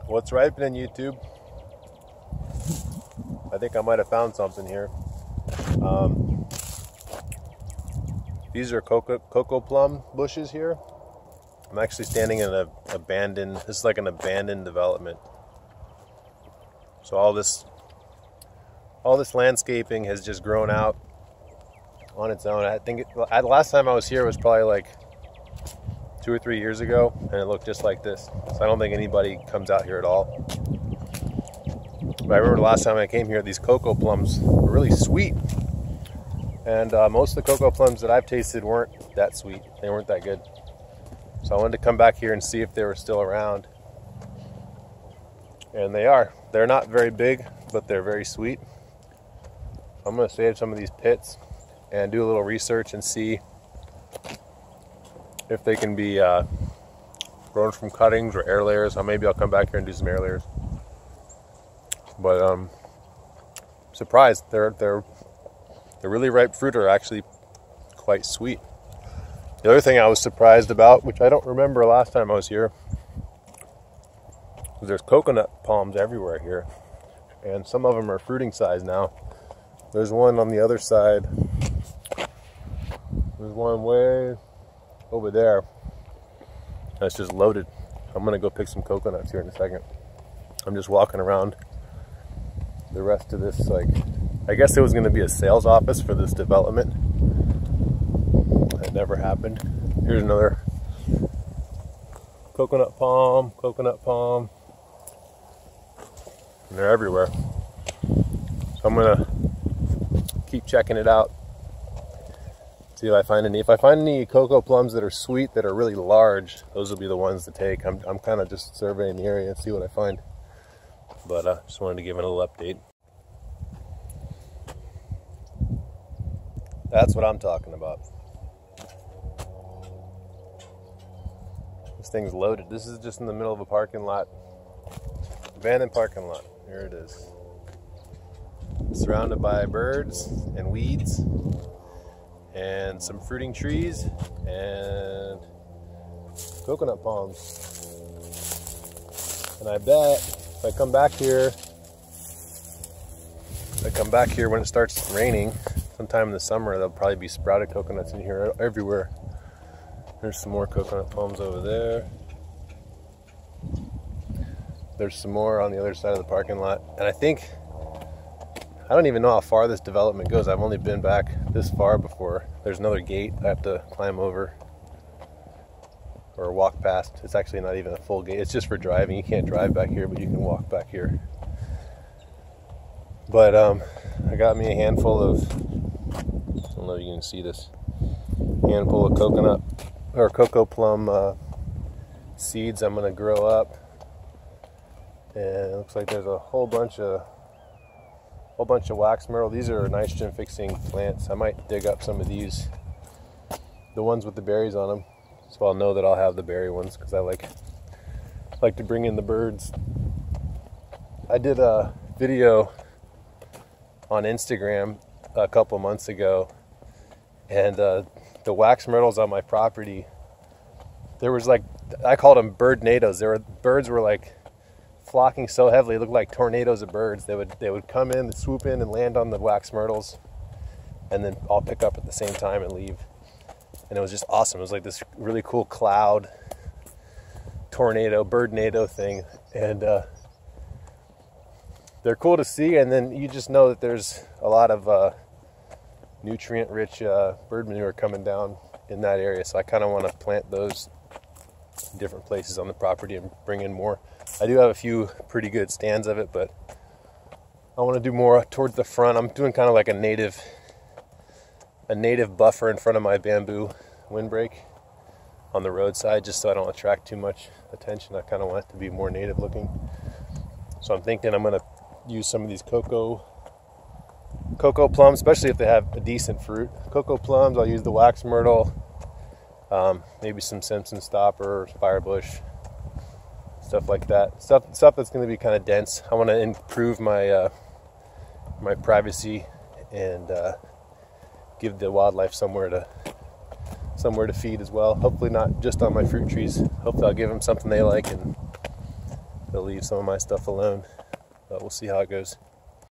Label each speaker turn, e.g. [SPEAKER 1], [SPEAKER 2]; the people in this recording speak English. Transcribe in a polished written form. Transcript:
[SPEAKER 1] What's ripening, YouTube? I think I might have found something here. These are cocoplum bushes here. I'm actually standing in an abandoned, this is like an abandoned development. So all this landscaping has just grown out on its own. I think the last time I was here was probably like 2 or 3 years ago, and it looked just like this. So I don't think anybody comes out here at all. But I remember the last time I came here, these cocoa plums were really sweet. And most of the cocoa plums that I've tasted weren't that sweet. They weren't that good. So I wanted to come back here and see if they were still around. And they are. They're not very big, but they're very sweet. I'm going to save some of these pits and do a little research and see if they can be grown from cuttings or air layers. Or maybe I'll come back here and do some air layers. But surprised, they're really ripe fruit are actually quite sweet. The other thing I was surprised about, which I don't remember last time I was here, was there's coconut palms everywhere here, and some of them are fruiting size now. There's one on the other side. There's one way over there that's just loaded. I'm gonna go pick some coconuts here in a second. I'm just walking around the rest of this, like, I guess it was going to be a sales office for this development. That never happened. Here's another coconut palm, and they're everywhere. So I'm going to keep checking it out, see if I find any. If I find any cocoa plums that are sweet, that are really large, those will be the ones to take. I'm kind of just surveying the area and see what I find. But just wanted to give it a little update. That's what I'm talking about. This thing's loaded. This is just in the middle of a parking lot. Abandoned parking lot. Here it is. Surrounded by birds and weeds and some fruiting trees and coconut palms. And I bet if I come back here when it starts raining, sometime in the summer, there'll probably be sprouted coconuts in here everywhere. There's some more coconut palms over there. There's some more on the other side of the parking lot. And I don't even know how far this development goes. I've only been back this far before. There's another gate I have to climb over or walk past. It's actually not even a full gate. It's just for driving. You can't drive back here, but you can walk back here. But I got me a handful of, I don't know if you can see this, handful of coconut or cocoa plum seeds I'm gonna grow up. And it looks like there's a whole bunch of wax myrtle. These are nitrogen fixing plants. I might dig up some of these, the ones with the berries on them, so I'll know that I'll have the berry ones, because I like to bring in the birds. I did a video on Instagram a couple months ago, and the wax myrtles on my property, there was like, I called them bird-nados. Birds were like flocking so heavily, it looked like tornadoes of birds. They would come in, swoop in and land on the wax myrtles, and then all pick up at the same time and leave. And it was just awesome. It was like this really cool cloud tornado, bird-nado thing. And they're cool to see, and then you just know that there's a lot of nutrient-rich bird manure coming down in that area. So I kind of want to plant those in different places on the property and bring in more. I do have a few pretty good stands of it, but I want to do more towards the front. I'm doing kind of like a native buffer in front of my bamboo windbreak on the roadside, just so I don't attract too much attention. I kind of want it to be more native looking. So I'm thinking I'm going to use some of these cocoa plums, especially if they have a decent fruit. Cocoa plums, I'll use the wax myrtle, maybe some Simpson stopper, firebush, stuff like that. Stuff that's going to be kind of dense. I want to improve my my privacy and give the wildlife somewhere to feed as well. Hopefully not just on my fruit trees. Hopefully I'll give them something they like, and they'll leave some of my stuff alone. But we'll see how it goes.